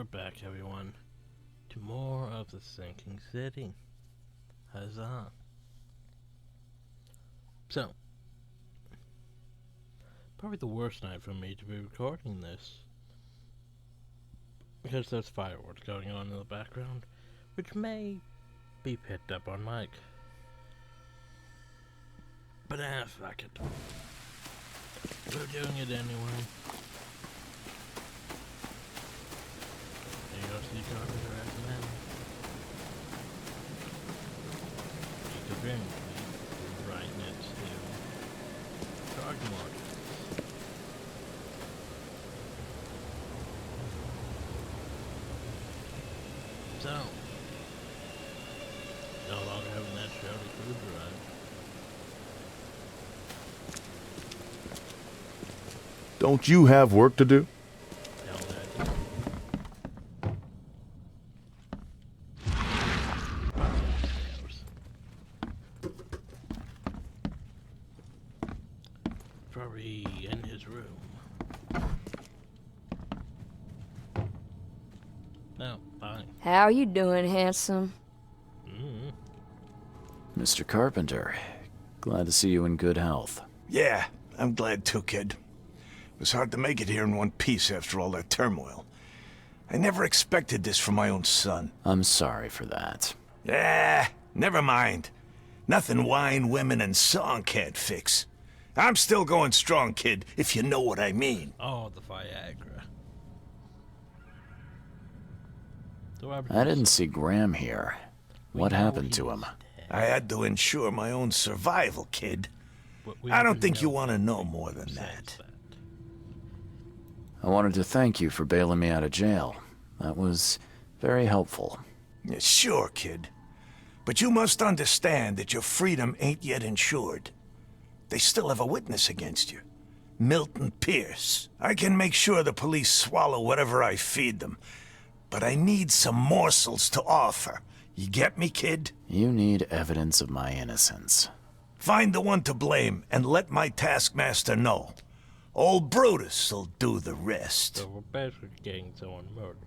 we're back, everyone, to more of the Sinking City. Huzzah. So, probably the worst night for me to be recording this, because there's fireworks going on in the background, which may be picked up on mic. But fuck it. We're doing it anyway. There you go, see Carpenter as a man. You could bring right next to Frogwares. So, no longer having that shouty food drive. Don't you have work to do? Hell, that probably in his room. No, fine. How you doing, handsome? Mr. Carpenter, glad to see you in good health. Yeah, I'm glad too, kid. It was hard to make it here in one piece after all that turmoil. I never expected this from my own son. I'm sorry for that. Never mind. Nothing wine, women, and song can't fix. I'm still going strong, kid, if you know what I mean. Oh, the Viagra. I didn't see Graham here. What happened to him? I had to ensure my own survival, kid. I don't think you want to know more than that. I wanted to thank you for bailing me out of jail. That was very helpful. Yeah, sure, kid. But you must understand that your freedom ain't yet insured. They still have a witness against you. Milton Pierce. I can make sure the police swallow whatever I feed them. But I need some morsels to offer. You get me, kid? You need evidence of my innocence. Find the one to blame and let my taskmaster know. Old Brutus'll do the rest. So we're basically getting someone murdered.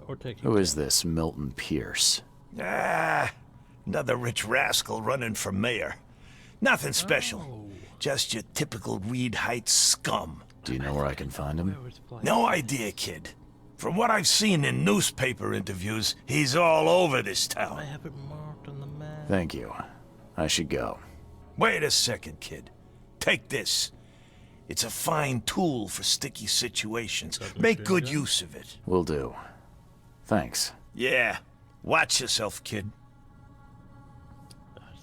Or taking Who is this Milton Pierce? Another rich rascal running for mayor. Nothing special. Oh. Just your typical Reed Heights scum. Do you know where I can find him? No idea, kid. From what I've seen in newspaper interviews, he's all over this I town. have it marked on the map. Thank you. I should go. Wait a second, kid. Take this. It's a fine tool for sticky situations. Make good use of it. Will do. Thanks. Yeah. Watch yourself, kid.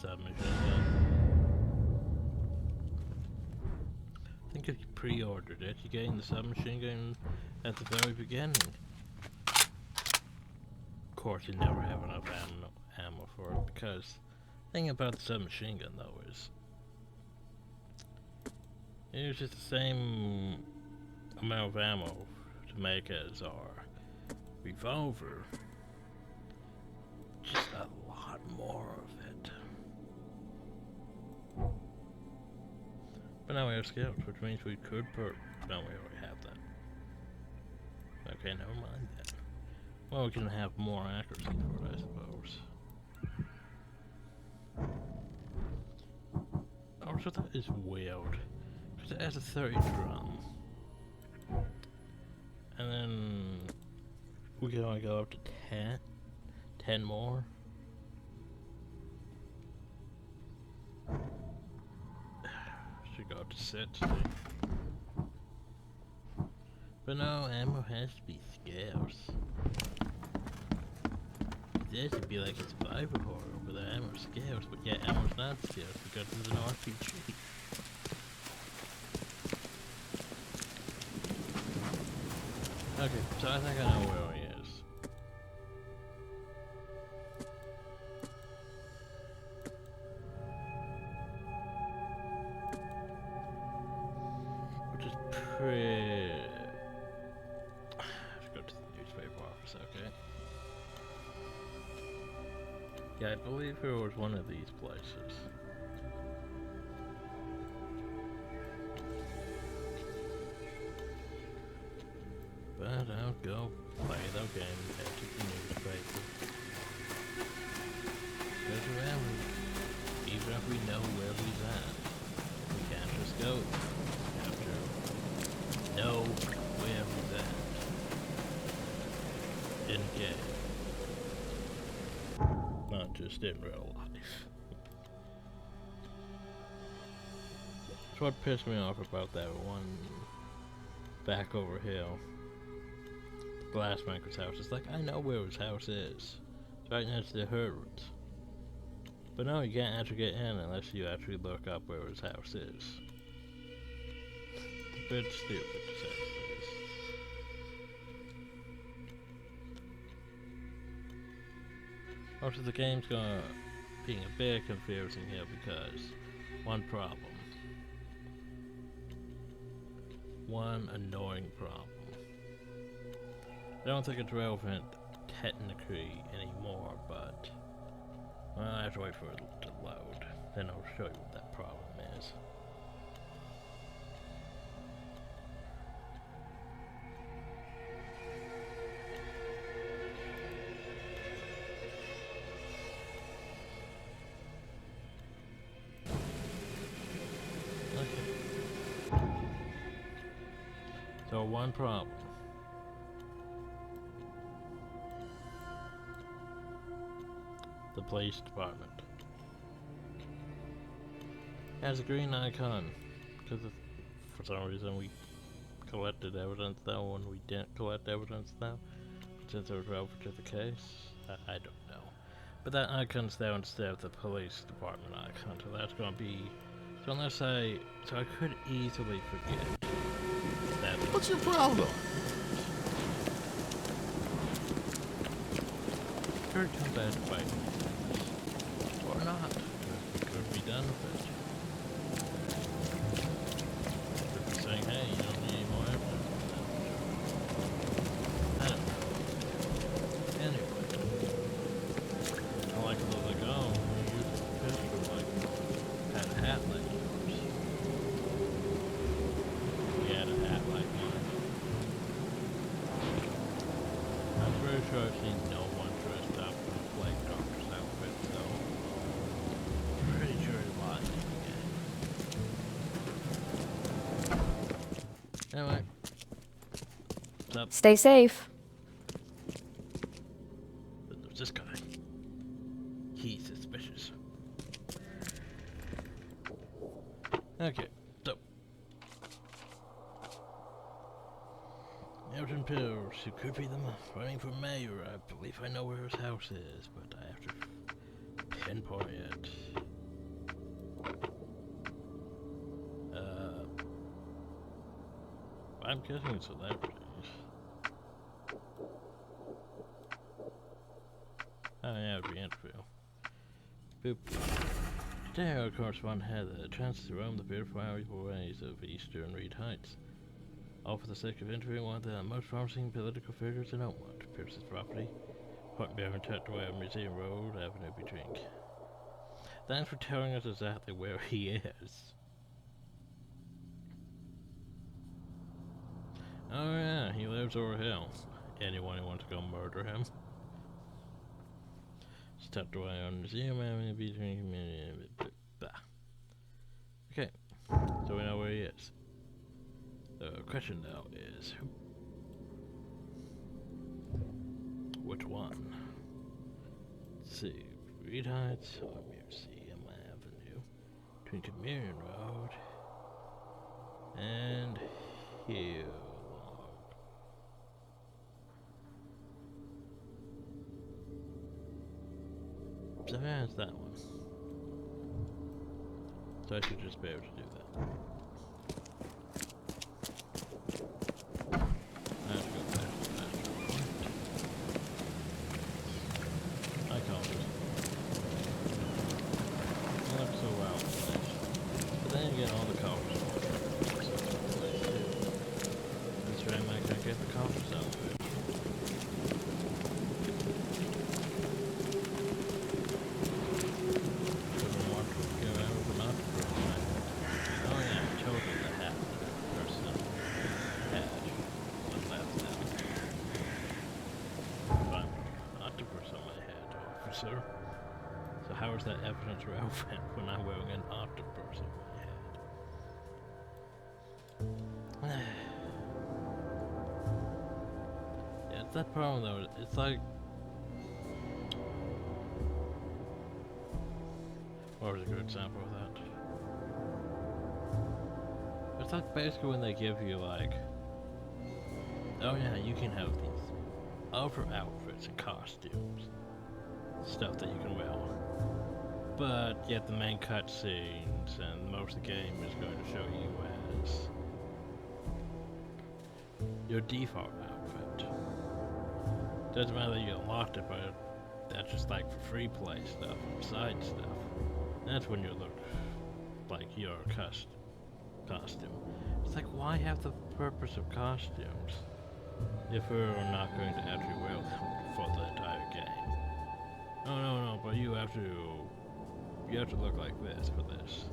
Submachine I think if you pre-ordered it, you're getting the submachine gun at the very beginning. Of course, you never have enough ammo for it, because the thing about the submachine gun, though, is it uses the same amount of ammo to make as our revolver, just a lot more of it. But now we have scouts, which means we could put... No, we already have that. Okay, never mind that. Well, we can have more accuracy for it, I suppose. Oh, so that is weird. Because it has a 30 drum. And then... we can only go up to 10. 10 more. Should go up to 60. But no, ammo has to be scarce. This would be like a survivor horror, where the ammo's scarce, but yet ammo's not scarce because it's an RPG. Okay, so I think I know where he is. Which is pretty... Let's go to the newspaper office, okay? Yeah, I believe it was one of these places. but I'll go play the game, head to the newspaper. Because remember, even if we know where he's at, we can't just go. We have to know where he's at. In game. Not just in real life. That's what pissed me off about that one back over hill. The glassmaker's house. It's like, I know where his house is. It's right next to the Hurwitz. But no, you can't actually get in unless you actually look up where his house is. It's a bit stupid to say the least. Also, the game's gonna being a bit confusing here because one problem. One annoying problem. I don't think it's relevant technically anymore, but well, I have to wait for it to load. Then I'll show you what that problem is. So one problem. The police department has a green icon because for some reason we collected evidence though when we didn't collect evidence though, since it was relevant to the case. I don't know, but that icon's there instead of the police department icon, so that's gonna be so I could easily forget. What's your problem? Sure, too bad to fight. Or not. It could be done with it. Could be saying, hey, you don't need any more evidence. I don't know. Anyway. I like a little like, oh, you use a pistol like had a hat like yours. Sure I've seen no one dressed up in a flag doctor's outfit, so I'm pretty sure he's lying again. Anyway, what's up? Stay safe. But there's this guy. He's suspicious. Okay, so Elton Pills, who could be the running for mayor. I believe I know where his house is, but I have to pinpoint it. I'm guessing celebrities. Oh yeah, it'd be interview. Boop. Today our correspondent had the chance to roam the beautiful ways of Eastern Reed Heights. All for the sake of interviewing one of the most promising political figures in Oakland. Pierce's property, Point Bear and tucked away on Museum Road, Avenue between. Thanks for telling us exactly where he is. Oh yeah, he lives over hill. Anyone who wants to go murder him. It's tucked away on Museum Avenue between. Okay, so we know where he is. The question now is, which one? Let's see, Reed Heights or Museum Avenue, between Communion Road and Hill. So that's that one. So I should just be able to do that. sir. So how is that evidence relevant when I'm wearing an octopus on my head? Yeah, it's that problem though. It's like... What was a good example of that? It's like basically when they give you like... Oh yeah, you can have these other outfits and costumes. Stuff that you can wear. But yet the main cutscenes and most of the game is going to show you as your default outfit. Doesn't matter that you unlocked it, but that's just like for free play stuff and side stuff. That's when you look like your costume. It's like, why have the purpose of costumes if we're not going to actually wear them for the entire game? No, but you have to look like this for this.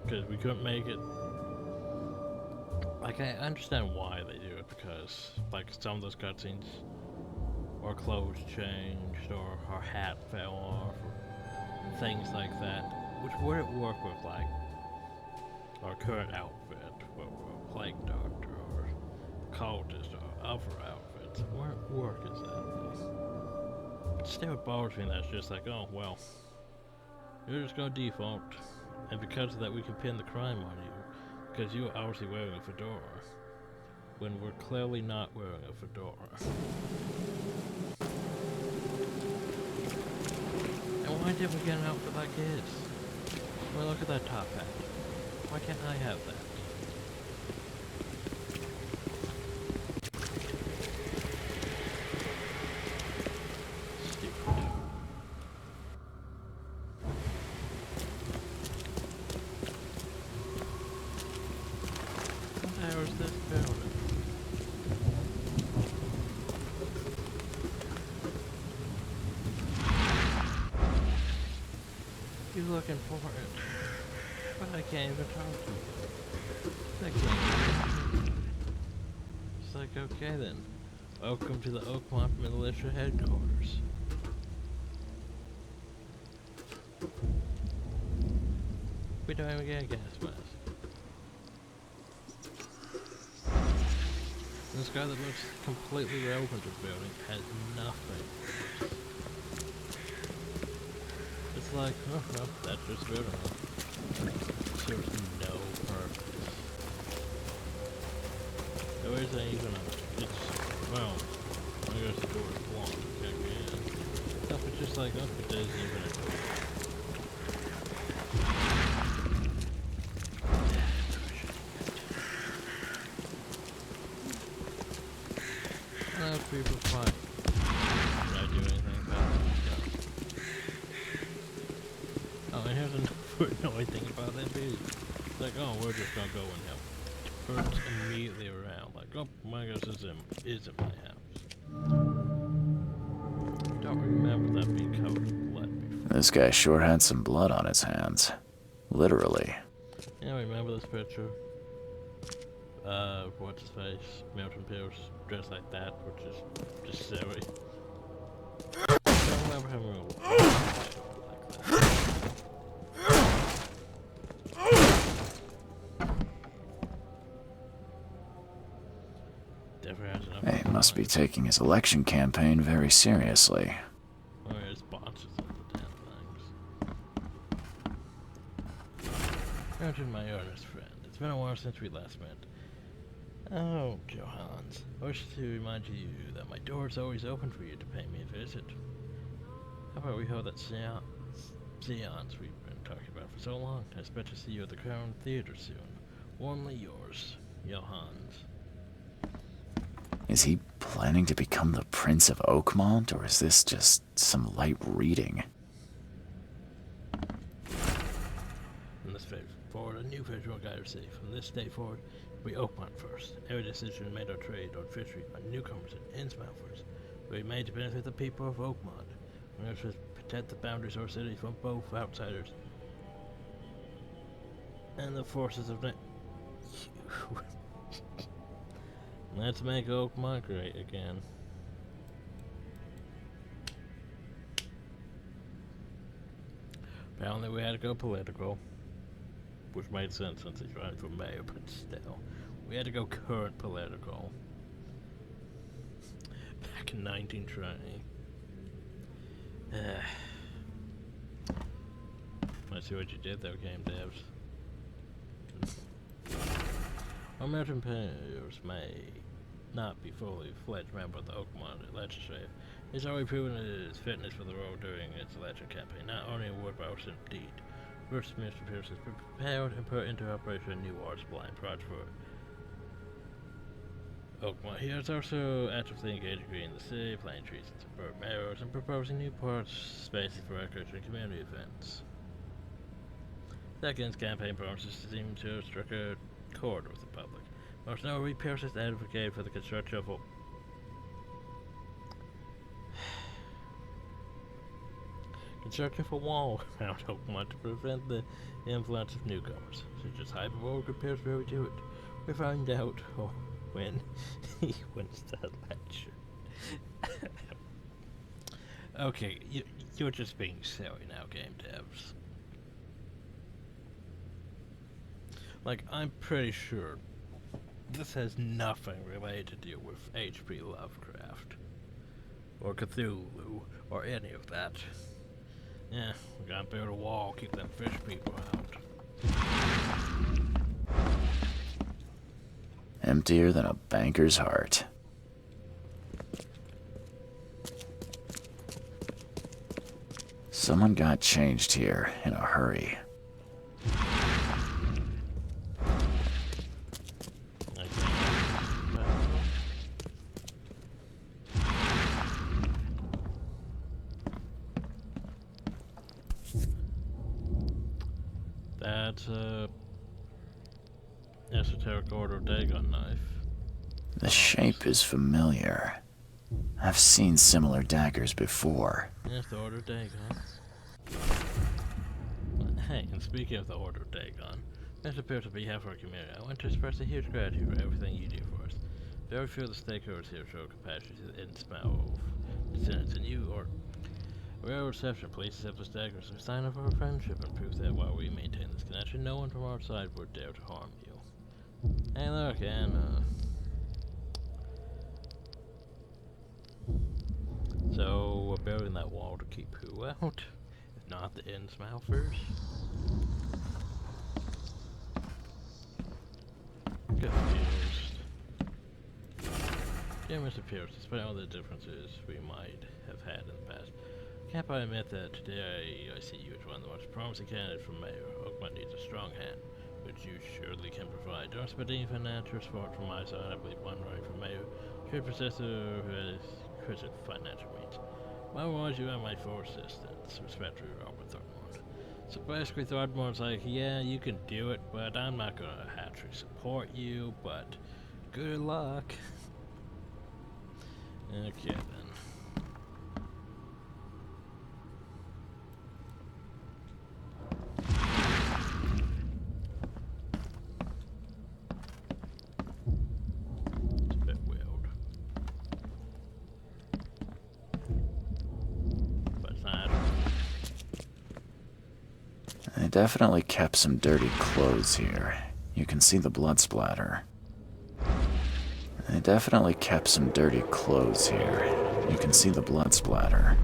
Because we couldn't make it... Like, I understand why they do it, because, like, some of those cutscenes, or clothes changed, or her hat fell off, or things like that, which wouldn't work with, like, our current outfit, where we're a plague doctor, or cultist, or other outfits. It wouldn't work as that. But still, it bothers me that it's just like, oh, well, you're just gonna default, and because of that we can pin the crime on you, because you're obviously wearing a fedora, when we're clearly not wearing a fedora. And why didn't we get an outfit like his? Well, look at that top hat. Why can't I have that? Looking for it, but I can't even talk to you. I can't. It's like, okay then. Welcome to the Oakmont Militia headquarters. We don't even get a gas mask. And this guy that looks completely relevant to the building has nothing. It's like, oh well, that's just building it. Serves no purpose. There isn't even a, it's, well, I guess the door is blocked to check me in. Stuff is just like, oh, it isn't even a door. People fight. Did I do anything about it? No. Oh, and here's another annoying thing about that video. It's like, oh, we're just gonna go and help. Turns immediately around, like, oh, my gosh, this isn't my house. Don't remember that being covered in blood before. This guy sure had some blood on his hands. Literally. Yeah, remember this picture? What's his face? Milton Pierce, dressed like that, which is just silly. I don't remember him like that. He must be taking his election campaign very seriously. Oh, yeah, sponsors of the damn things. Imagine my earnest friend. It's been a while since we last met. Oh, Johans, I wish to remind you that my door is always open for you to pay me a visit. How about we hold that seance we've been talking about for so long? I expect to see you at the Crown Theater soon. Warmly yours, Johans. Is he planning to become the Prince of Oakmont, or is this just some light reading? From this day forward, a new visual guide received. From this day forward, we Oakmont first. Every decision made on trade, on fishery, on newcomers and insmouthers will be made to benefit the people of Oakmont. We have to protect the boundaries of our city from both outsiders and the forces of Let's make Oakmont great again. Apparently we had to go political. Which made sense since he's running for mayor, but still. We had to go current political. Back in 1920. I see what you did there, game devs. American players may not be fully fledged member of the Oakmont legislature. He's already proven his fitness for the role during its election campaign, not only in word but also in deed. First, Mr. Pierce has prepared and put into operation a new arts blind project for Oakmont. He is also actively engaged in greening the city, planting trees and suburban areas, and proposing new parks, spaces for recreation and community events. Second's campaign promises to seem to strike a chord with the public. Most notably, Pierce has advocated for the construction of a wall around Oakmont to prevent the influence of newcomers, such as Hypervolt compares very to it. We find out when he wins the election. Okay, you're just being silly now, game devs. Like, I'm pretty sure this has nothing related to do with H.P. Lovecraft, or Cthulhu, or any of that. Yeah, we gotta build a wall, keep them fish people out. Emptier than a banker's heart. Someone got changed here in a hurry. That's a esoteric Order of Dagon knife. The shape is familiar. I've seen similar daggers before. Yes, the Order of Dagon. Hey, and speaking of the Order of Dagon, Mr. Pierce, on behalf of our community, I want to express a huge gratitude for everything you do for us. Very few of the stakeholders here show compassion to the smell of descendants, and you are a rare reception. Please accept this dagger as a sign of our friendship and proof that while we maintain this connection, no one from our side would dare to harm you. Hey, look, and so we're building that wall to keep who out? If not the Innsmouthers? Confused. Dear Mr. Pierce, despite all the differences we might have had in the past, can't I admit that today I see you as one of the most promising candidates for mayor. Oakmont needs a strong hand, which you surely can provide. Don't expect any financial support from my side. I believe one running for mayor should possess a critical financial means. Otherwise, you have my full assistance. Respectfully, Robert Thornmont. So basically, Thornmont's like, yeah, you can do it, but I'm not gonna actually support you, but good luck. Okay, then. They definitely kept some dirty clothes here. You can see the blood splatter. They definitely kept some dirty clothes here. You can see the blood splatter.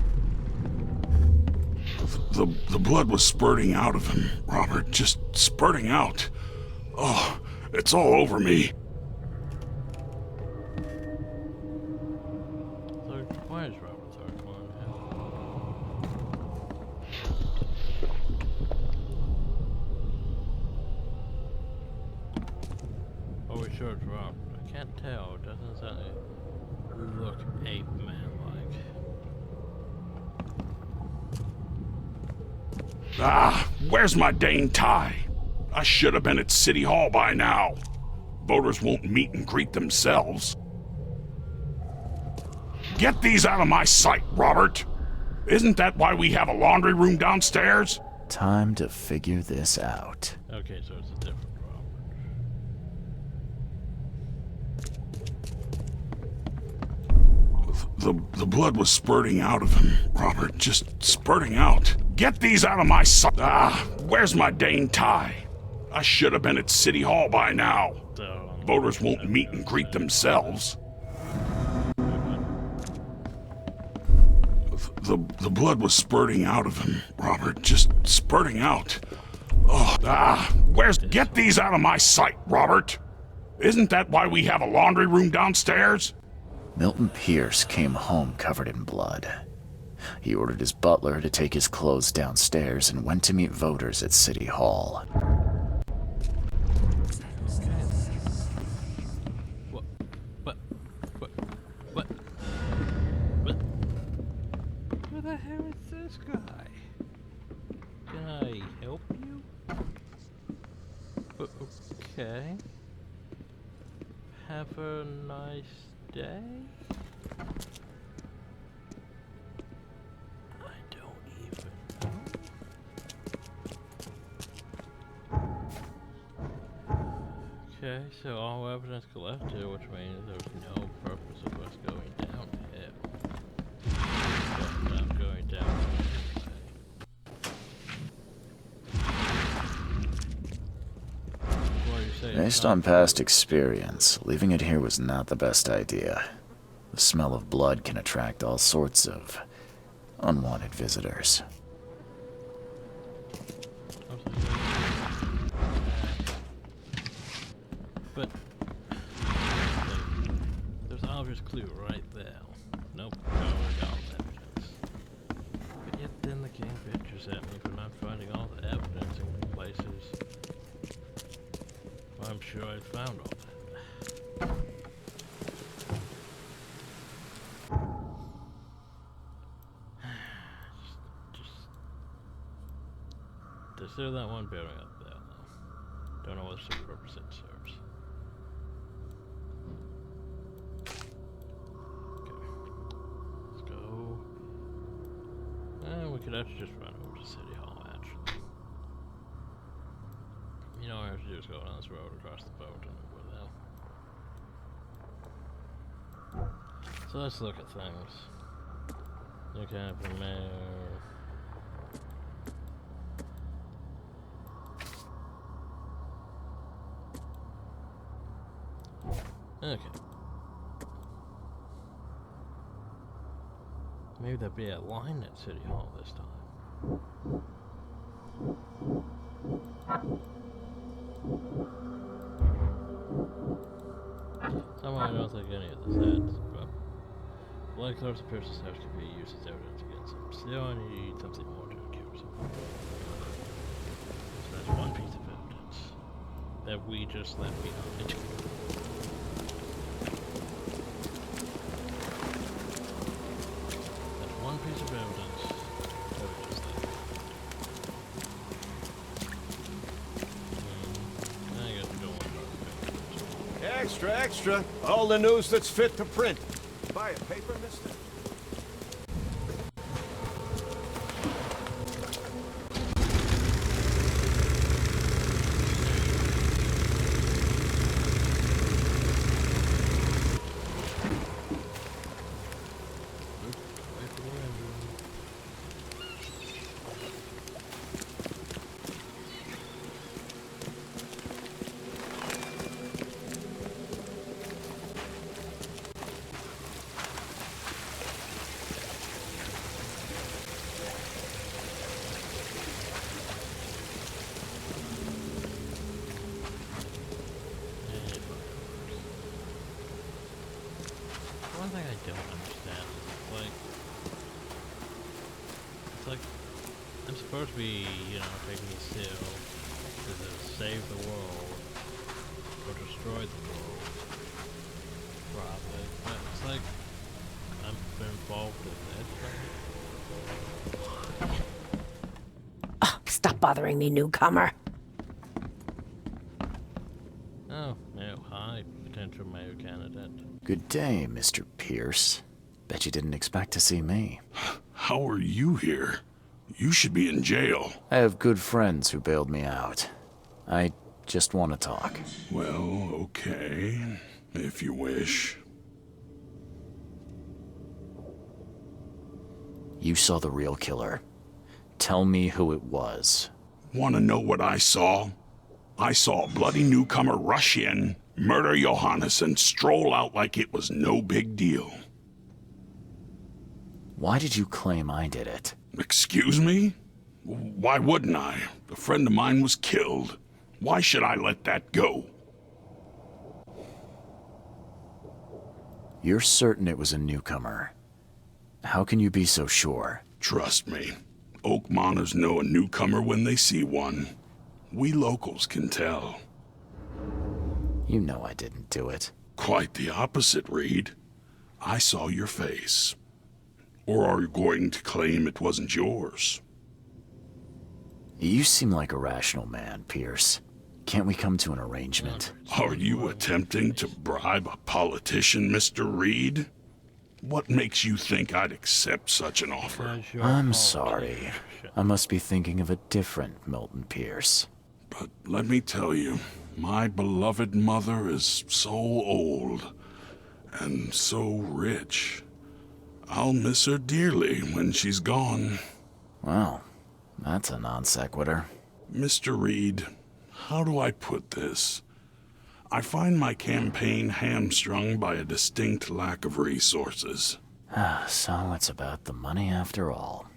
The blood was spurting out of him, Robert. Just spurting out. Oh, it's all over me. So, why is Robert Thornmont here? Oh, we sure it's Robert. I can't tell. It doesn't exactly look ape-man-like. Ah, where's my dang tie? I should have been at City Hall by now. Voters won't meet and greet themselves. Get these out of my sight, Robert. Isn't that why we have a laundry room downstairs? Time to figure this out. Okay, so it's a different Robert. The blood was spurting out of him, Robert. Just spurting out. Get these out of my sight. Where's my dang tie? I should have been at City Hall by now. Voters won't meet and greet themselves. The blood was spurting out of him, Robert. Just spurting out. Get these out of my sight, Robert. Isn't that why we have a laundry room downstairs? Milton Pierce came home covered in blood. He ordered his butler to take his clothes downstairs and went to meet voters at City Hall. What? Who the hell is this guy? Can I help you? Okay. Have a nice day? I don't even know. Okay, so all evidence collected, which means there's no purpose of us going downhill. But I'm going down anyway. Based on past experience, leaving it here was not the best idea. The smell of blood can attract all sorts of unwanted visitors. But there's an obvious clue right there. Nope, no evidence. But yet then the game bitches at me for not finding all the evidence in places. Well, I'm sure I found all that. There's still that one building up there, though. Don't know what sort of purpose it serves. Okay. Let's go. And we could actually just run over to City Hall, actually. You know, all I have to do is go down this road across the boat and we're there. So let's look at things. Look at the mayor. Okay. Maybe there'll be a line at City Hall this time. Somehow I don't think any of this adds, but blood close to Pierce's house could be used as evidence against him. Still, I need something more to accuse him. So that's one piece of evidence that we just left behind. One piece of evidence that we just left. I guess we don't want to talk about it. Extra, extra. All the news that's fit to print. Buy a paper, mister? One thing I don't understand is, it's like, I'm supposed to be, you know, taking these still to save the world, or destroy the world, probably, but it's like, I'm involved in this, Oh, stop bothering me, newcomer. Oh, no, hi, potential mayor candidate. Good day, Mr. Pierce. Bet you didn't expect to see me. How are you here? You should be in jail. I have good friends who bailed me out. I just want to talk. Well, okay, if you wish. You saw the real killer. tell me who it was. Want to know what I saw? I saw a bloody newcomer rush in, murder Johannes, and stroll out like it was no big deal. Why did you claim I did it? Excuse me? Why wouldn't I? A friend of mine was killed. Why should I let that go? You're certain it was a newcomer. How can you be so sure? Trust me. Oakmoners know a newcomer when they see one. We locals can tell. You know I didn't do it. Quite the opposite, Reed. I saw your face. Or are you going to claim it wasn't yours? You seem like a rational man, Pierce. Can't we come to an arrangement? Are you attempting to bribe a politician, Mr. Reed? What makes you think I'd accept such an offer? I'm sorry. I must be thinking of a different Milton Pierce. But let me tell you, my beloved mother is so old and so rich. I'll miss her dearly when she's gone. Well, that's a non sequitur. Mr. Reed, how do I put this? I find my campaign hamstrung by a distinct lack of resources. So it's about the money after all.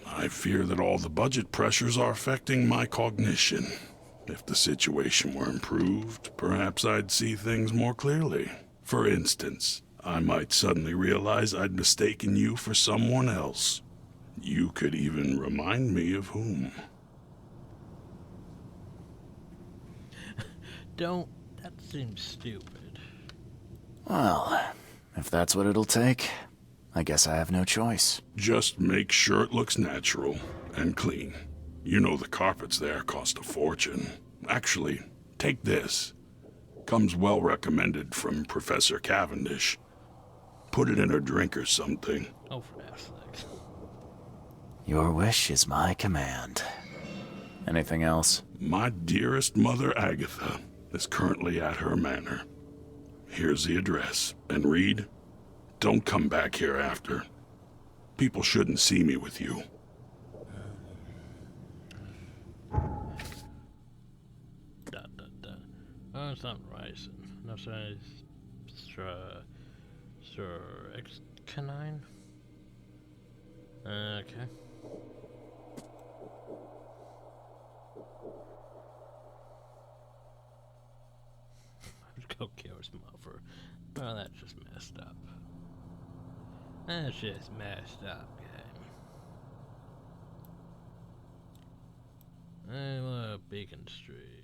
I fear that all the budget pressures are affecting my cognition. If the situation were improved, perhaps I'd see things more clearly. For instance, I might suddenly realize I'd mistaken you for someone else. You could even remind me of whom. Don't. That seems stupid. Well, if that's what it'll take, I guess I have no choice. Just make sure it looks natural and clean. You know the carpets there cost a fortune. Actually, take this. Comes well recommended from Professor Cavendish. Put it in her drink or something. Oh, for God's sakes. Your wish is my command. Anything else? My dearest mother, Agatha, is currently at her manor. Here's the address. And Reed, don't come back here after. People shouldn't see me with you. Oh, it's not rising. No, sorry. Sir X-Canine? Okay. Go kill his mother. Well, that's just messed up. That's just messed up, game. Hey, Beacon Street.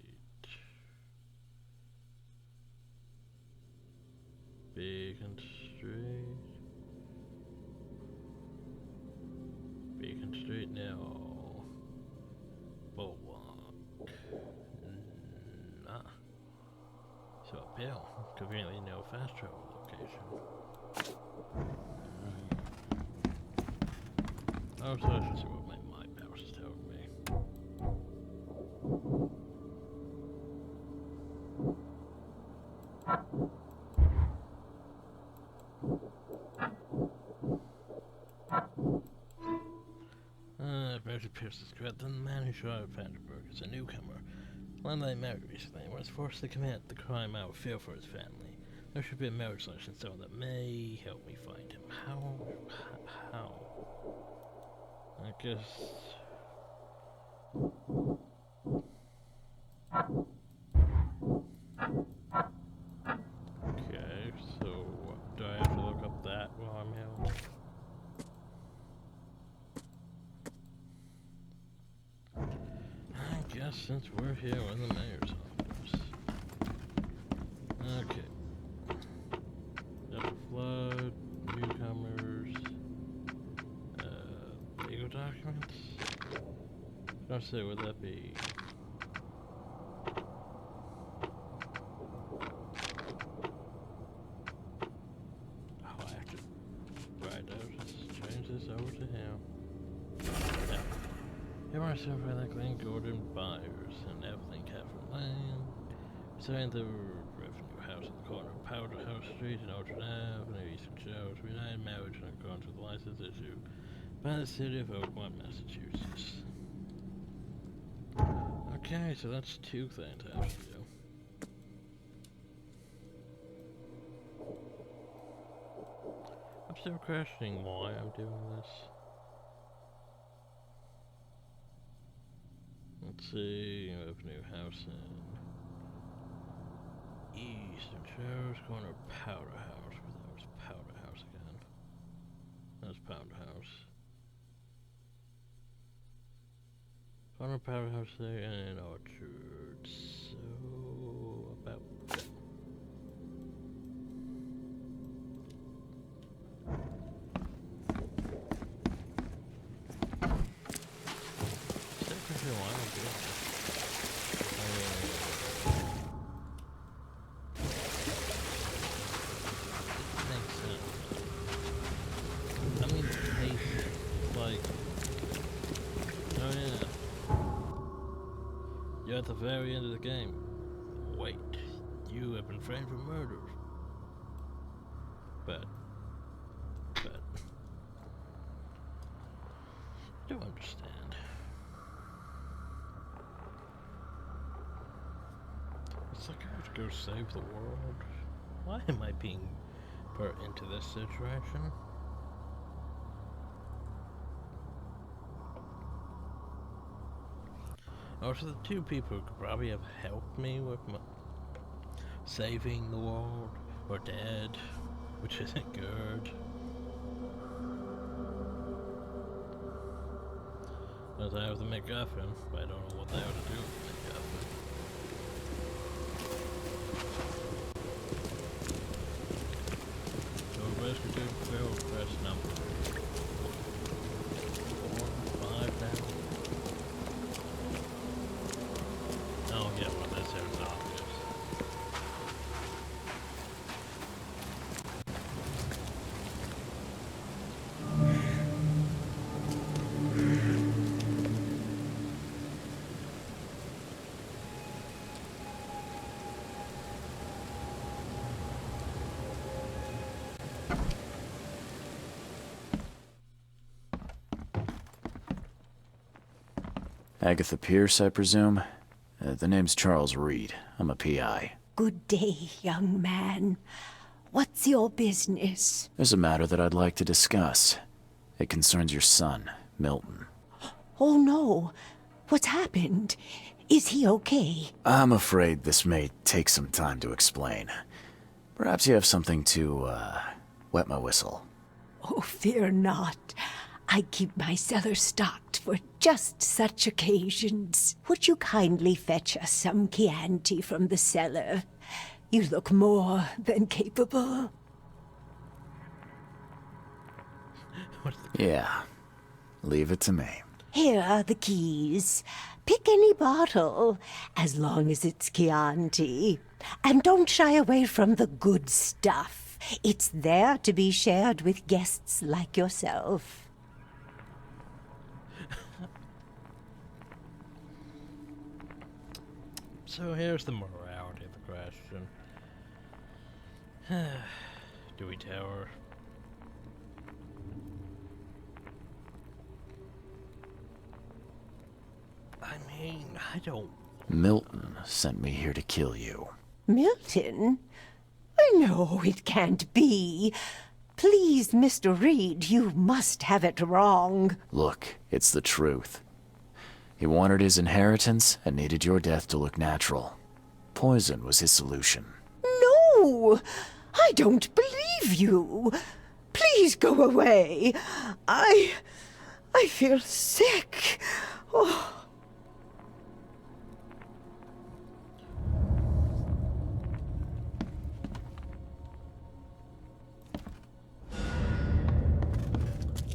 Beacon Street. Beacon Street now. Bulwark. Nah. So uphill. Conveniently no fast travel location. Oh, so I should see what my mouse is telling me. Murder Pierce is correct. The man who shot at Vanderburg is a newcomer. One they married recently and was forced to commit the crime out of fear for his family. There should be a marriage license so that may help me find him. How? I guess... Okay, so do I have to look up that while I'm here? I guess since we're here in the mayor's office. Okay. Delta Flood, newcomers, legal documents? Don't say, would that be? Oh, I have to write out, just change this over to him. Yeah. Here are some likely Gordon buyers and Evelyn Catherine Lane. Beside the revenue house at the corner of Powder House Street and Orchard Avenue, Eastern Shores, United Marriage in accordance with the license issue. By the city of Oakmont, Massachusetts. Okay, so that's 2 things I have to do. I'm still questioning why I'm doing this. Let's see, we have a new house in Eastern Shores, corner Powder House. Where was Powder House again? That's Powder House. Corner Powder House there and Orchard. So about that. At the very end of the game. Wait, you have been framed for murder. But I don't understand. It's like I have to go save the world. Why am I being put into this situation? Also, the 2 people who could probably have helped me with saving the world are dead, which isn't good. As I have the MacGuffin, but I don't know what they ought to do with the MacGuffin. So basically do field press number 4, 5 now. Oh yeah, well that's there's obvious. Agatha Pierce, I presume? The name's Charles Reed. I'm a PI. Good day, young man. What's your business? There's a matter that I'd like to discuss. It concerns your son, Milton. Oh no. What's happened? Is he okay? I'm afraid this may take some time to explain. Perhaps you have something to, wet my whistle. Oh, fear not. I keep my cellar stocked for just such occasions. Would you kindly fetch us some Chianti from the cellar? You look more than capable. Yeah. Leave it to me. Here are the keys. Pick any bottle, as long as it's Chianti. And don't shy away from the good stuff. It's there to be shared with guests like yourself. So here's the morality of the question. Do we tell her? I mean, I don't... Milton sent me here to kill you. Milton? No, it can't be. Please, Mr. Reed, you must have it wrong. Look, it's the truth. He wanted his inheritance and needed your death to look natural. Poison was his solution. No! I don't believe you. Please go away. I feel sick. Oh.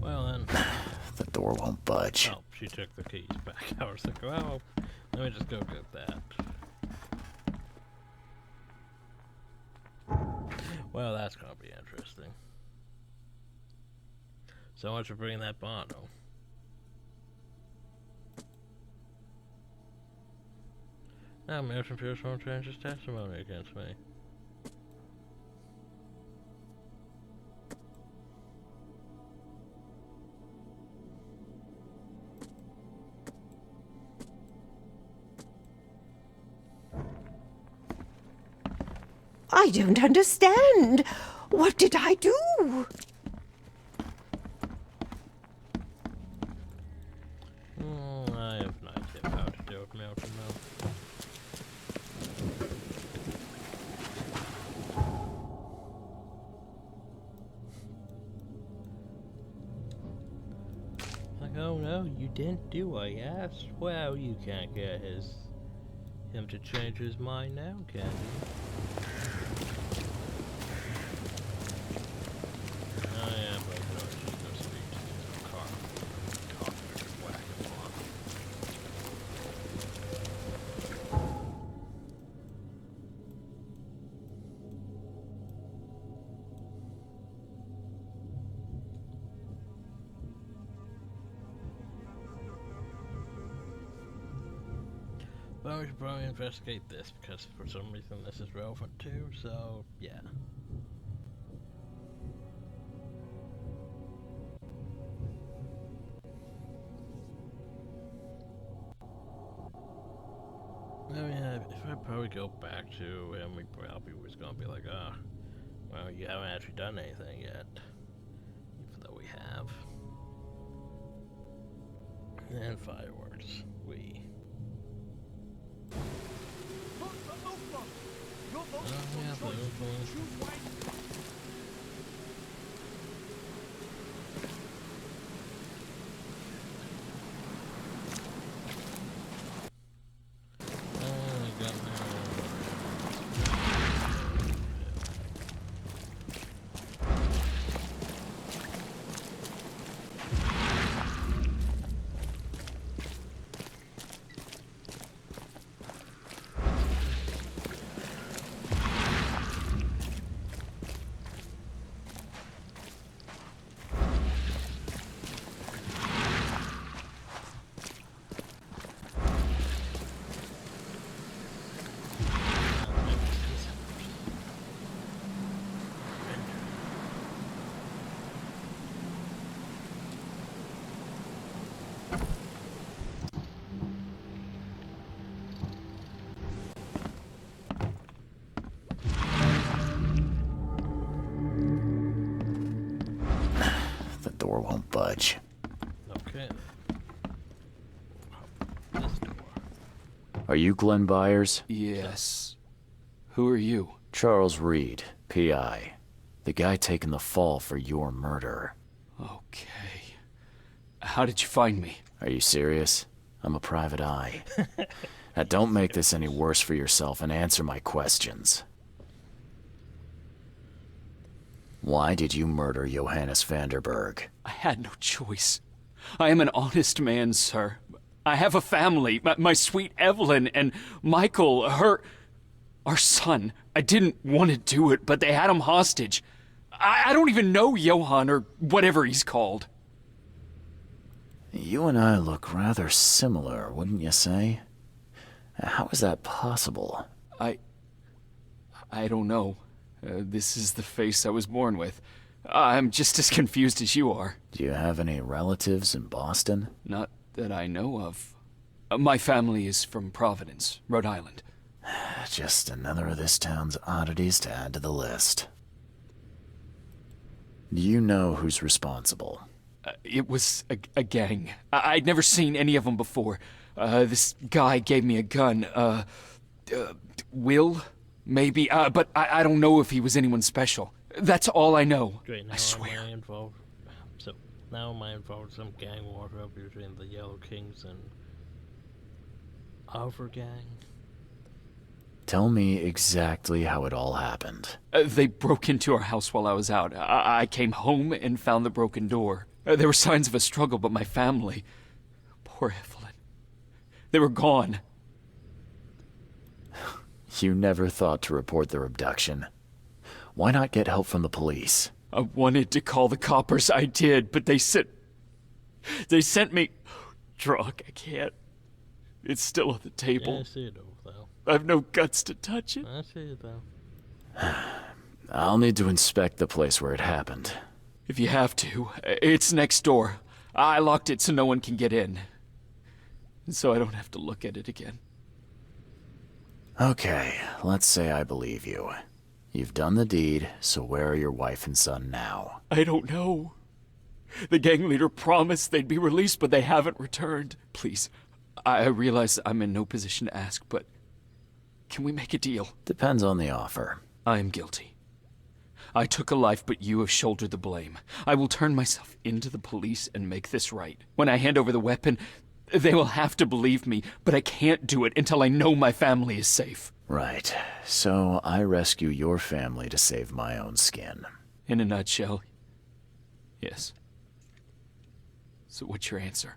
Well then... The door won't budge. Oh, she took the keys back. I was like, well, let me just go get that. Well, that's gonna be interesting. So much for bringing that bottle. Now Milton Pierce won't change his testimony against me. I don't understand. What did I do? I have no idea how to deal with Milton now. Like, oh no, you didn't do I asked? Well, you can't get him to change his mind now, can you? Oh yeah, but no, just go speak to the car. Talk or whack him off. Well, we should probably investigate this, because for some reason this is relevant too, so yeah. Oh yeah, if I probably go back to him, we probably was gonna be like, ah, well, you haven't actually done anything yet. Even though we have. And fireworks. Oh yeah, those ones. Door won't budge. Okay. This door. Are you Glenn Byers? Yes. Who are you? Charles Reed, P.I. The guy taking the fall for your murder. Okay. How did you find me? Are you serious? I'm a private eye. Now don't make this any worse for yourself and answer my questions. Why did you murder Johannes Vanderberg? I had no choice. I am an honest man, sir. I have a family. My sweet Evelyn and Michael, our son. I didn't want to do it, but they had him hostage. I don't even know Johann or whatever he's called. You and I look rather similar, wouldn't you say? How is that possible? I don't know. This is the face I was born with. I'm just as confused as you are. Do you have any relatives in Boston? Not that I know of. My family is from Providence, Rhode Island. Just another of this town's oddities to add to the list. Do you know who's responsible? It was a gang. I'd never seen any of them before. This guy gave me a gun. Will? Maybe, but I don't know if he was anyone special. That's all I know. Great, now I swear. Am I involved? So, now am I involved in some gang warfare between the Yellow Kings and our gang? Tell me exactly how it all happened. They broke into our house while I was out. I came home and found the broken door. There were signs of a struggle, but my family... Poor Evelyn. They were gone. You never thought to report their abduction. Why not get help from the police? I wanted to call the coppers, I did, but they sent me... Drunk, I can't. It's still on the table. Yeah, I see it though. I've no guts to touch it. I see it though. I'll need to inspect the place where it happened. If you have to, it's next door. I locked it so no one can get in. So I don't have to look at it again. Okay, let's say I believe you. You've done the deed, so where are your wife and son now? I don't know. The gang leader promised they'd be released, but they haven't returned. Please, I realize I'm in no position to ask, but can we make a deal? Depends on the offer. I am guilty. I took a life, but you have shouldered the blame. I will turn myself into the police and make this right. When I hand over the weapon, they will have to believe me, but I can't do it until I know my family is safe. Right. So I rescue your family to save my own skin. In a nutshell, yes. So what's your answer?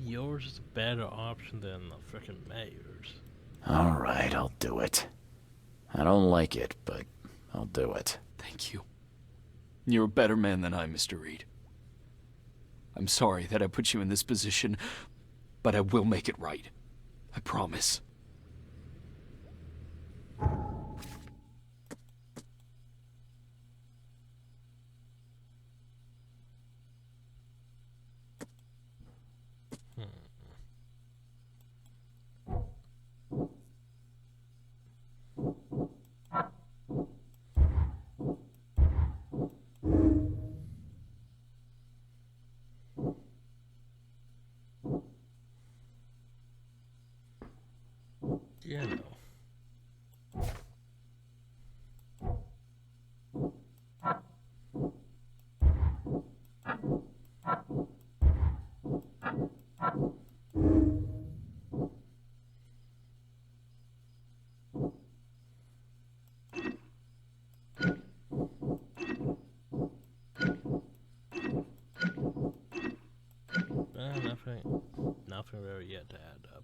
Yours is a better option than the frickin' mayor's. Alright, I'll do it. I don't like it, but I'll do it. Thank you. You're a better man than I, Mr. Reed. I'm sorry that I put you in this position, but I will make it right. I promise. Yeah, no. Nothing really yet to add up.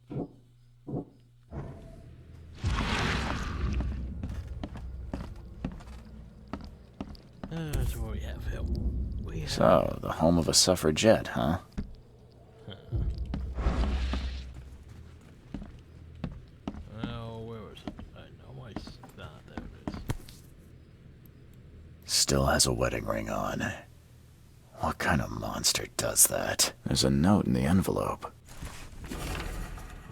So what we have here. So, the home of a suffragette, huh? Oh, where was it? I know I saw it. There it is. Still has a wedding ring on. What kind of monster does that? There's a note in the envelope. It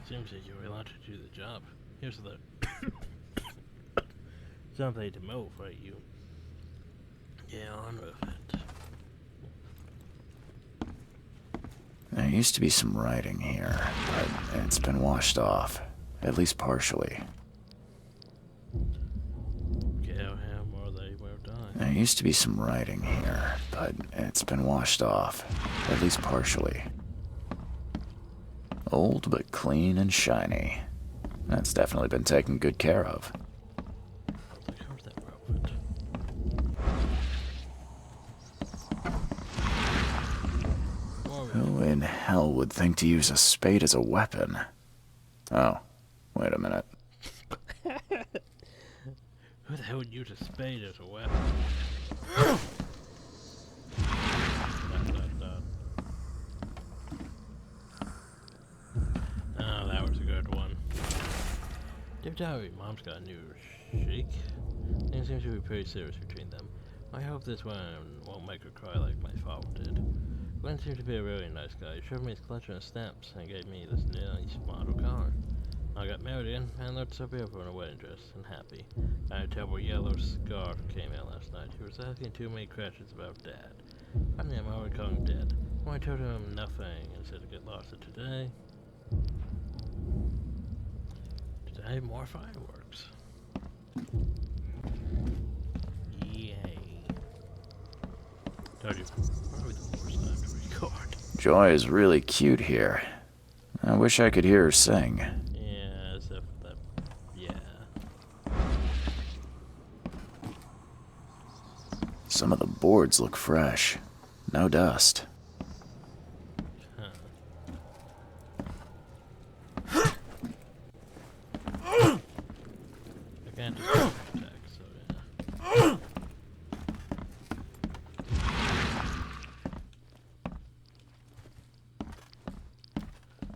seems that you're allowed to do the job. Here's the something to move, right? You get on with it. There used to be some writing here, but it's been washed off. At least partially. There used to be some writing here, but it's been washed off. At least partially. Old but clean and shiny. That's definitely been taken good care of. Who in hell would think to use a spade as a weapon? Oh, wait a minute. Who the hell would use a spade as a weapon? Oh, that was a good one. Dear Diary, Mom's got a new sheik. Things seem to be pretty serious between them. I hope this one won't make her cry like my father did. Glenn seemed to be a really nice guy. He showed me his collection of stamps and gave me this nice model car. I got married in and looked so beautiful in a wedding dress and happy. I had a terrible yellow scarf came out last night. He was asking too many questions about Dad. Finally, I'm already calling him Dad. When I told him nothing and said to get lost in today. Today, more fireworks. Yay. Told you, probably the worst time to record. Joy is really cute here. I wish I could hear her sing. Some of the boards look fresh. No dust. I can't do attack, so yeah.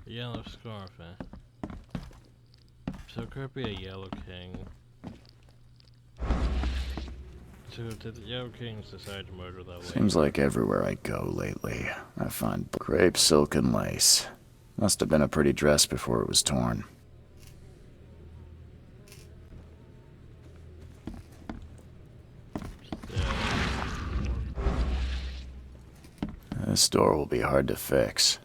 The yellow scarf, eh? So could be a yellow king. So did the Yellow Kings decide to murder that way? Seems like everywhere I go lately, I find crepe, silk, and lace. Must have been a pretty dress before it was torn. This door will be hard to fix.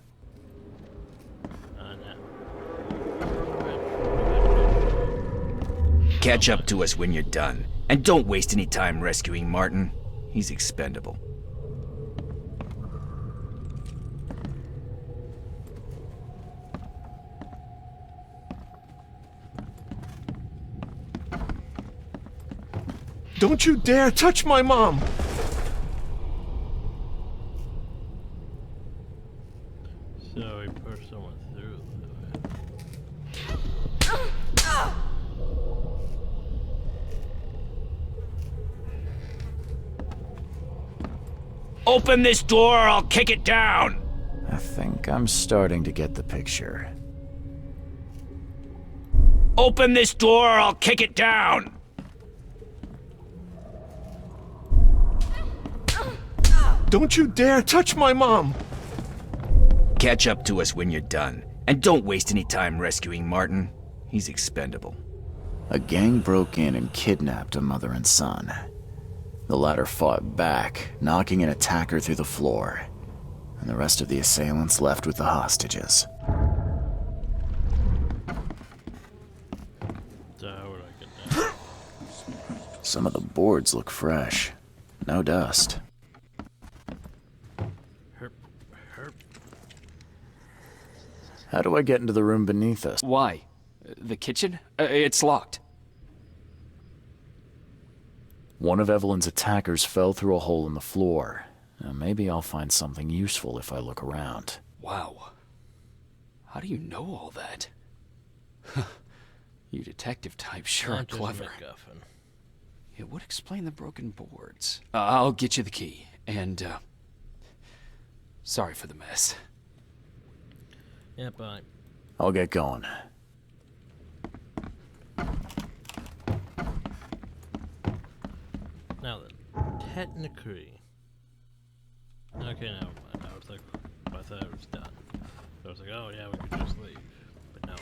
Catch up to us when you're done. And don't waste any time rescuing Martin. He's expendable. Don't you dare touch my mom! So he pushed someone through. Open this door or I'll kick it down! I think I'm starting to get the picture. Open this door or I'll kick it down! Don't you dare touch my mom! Catch up to us when you're done. And don't waste any time rescuing Martin. He's expendable. A gang broke in and kidnapped a mother and son. The latter fought back, knocking an attacker through the floor, and the rest of the assailants left with the hostages. So how would I get that? Some of the boards look fresh. No dust. Herp. Herp. How do I get into the room beneath us? Why? The kitchen? It's locked. One of Evelyn's attackers fell through a hole in the floor. Now, maybe I'll find something useful if I look around. Wow. How do you know all that? You detective types sure are Not just clever. MacGuffin. It would explain the broken boards. I'll get you the key, and, sorry for the mess. Yeah, bye. I'll get going. Now then, technically. Okay, now I was like, I thought it was done. So I was like, oh yeah, we could just leave. But no.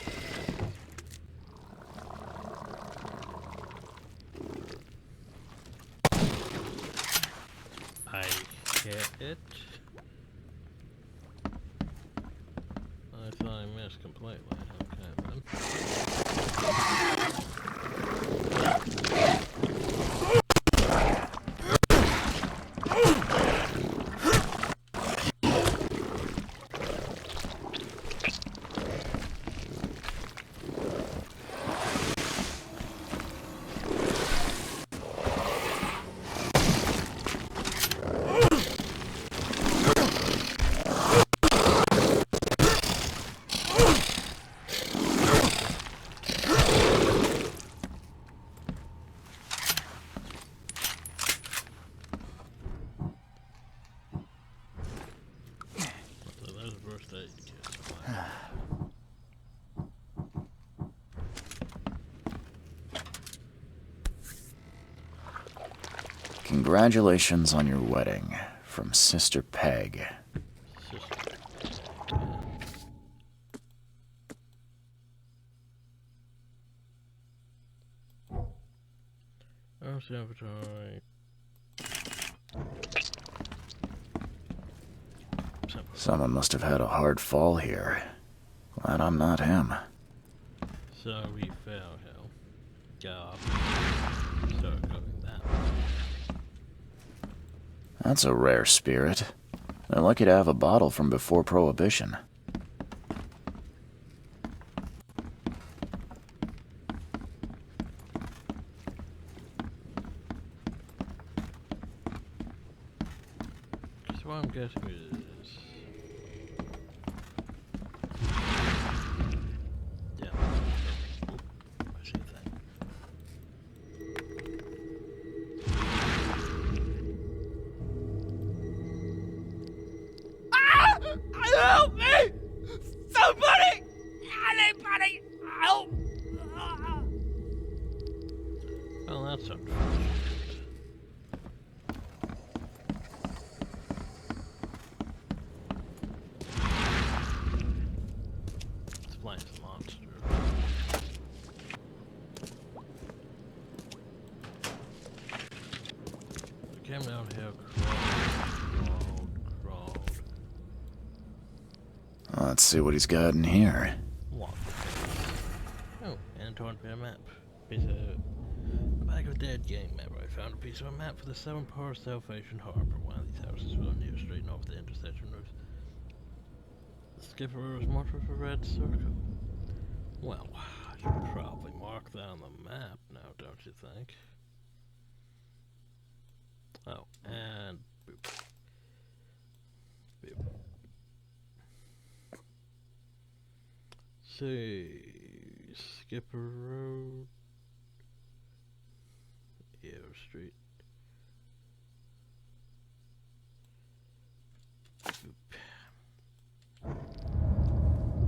I hit it. I thought I missed completely. Okay, then. Congratulations on your wedding, from Sister Peg. Oh, sabotage. Someone must have had a hard fall here. Glad I'm not him. So we fell hill. Go up. Start going that way. That's a rare spirit. They're lucky to have a bottle from before Prohibition. So what I'm guessing is... Yeah. Oh, I see a thing. Help me! Somebody! Anybody! Help! Well, that's unfortunate. This plane's a monster. I came down here, crawled. Let's see what he's got in here. What? Oh, and torn by a map. Piece of back of a dead game map. I found a piece of a map for the 7-part Salvation Harbor. One of these houses was near straight off the intersection of the Skipper Rose marked with a red circle. Well, I should probably mark that on the map now, don't you think? Oh, and boop. Boop. See, Skipper Road, Air Street. Boop.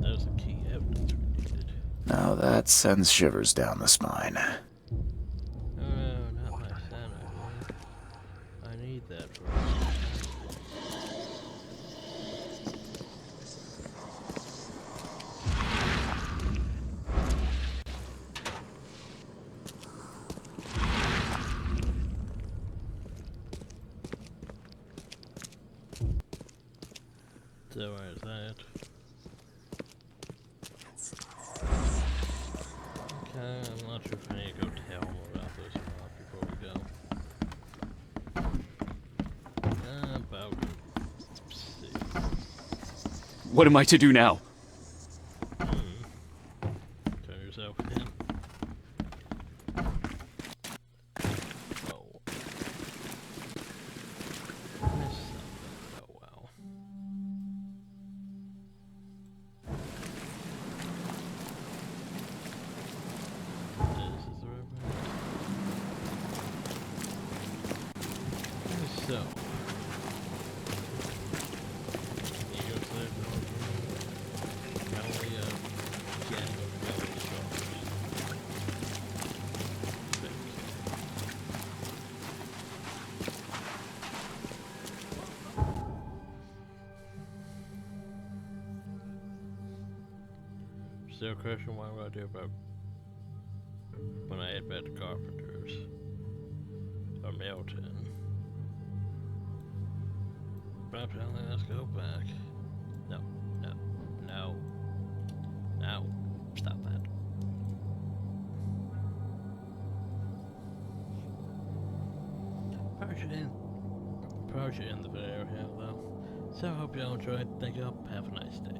There's a key evidence we needed. Now that sends shivers down the spine. Oh, not my sanity. I need that for so where's that? Okay, I'm not sure if I need to go tell them about this or not before we go. About see. What am I to do now? Turn yourself in. Oh. Missed something. Oh well. This is the right way. So. You go to the north. Probably gang of gully sharks. Still question what I'm gonna do about when I head back to Carpenter's or Milton. Perhaps let's go back. No, no, no, no. Stop that. Probably should end the video here though. So I hope you all enjoyed. Thank you all. Have a nice day.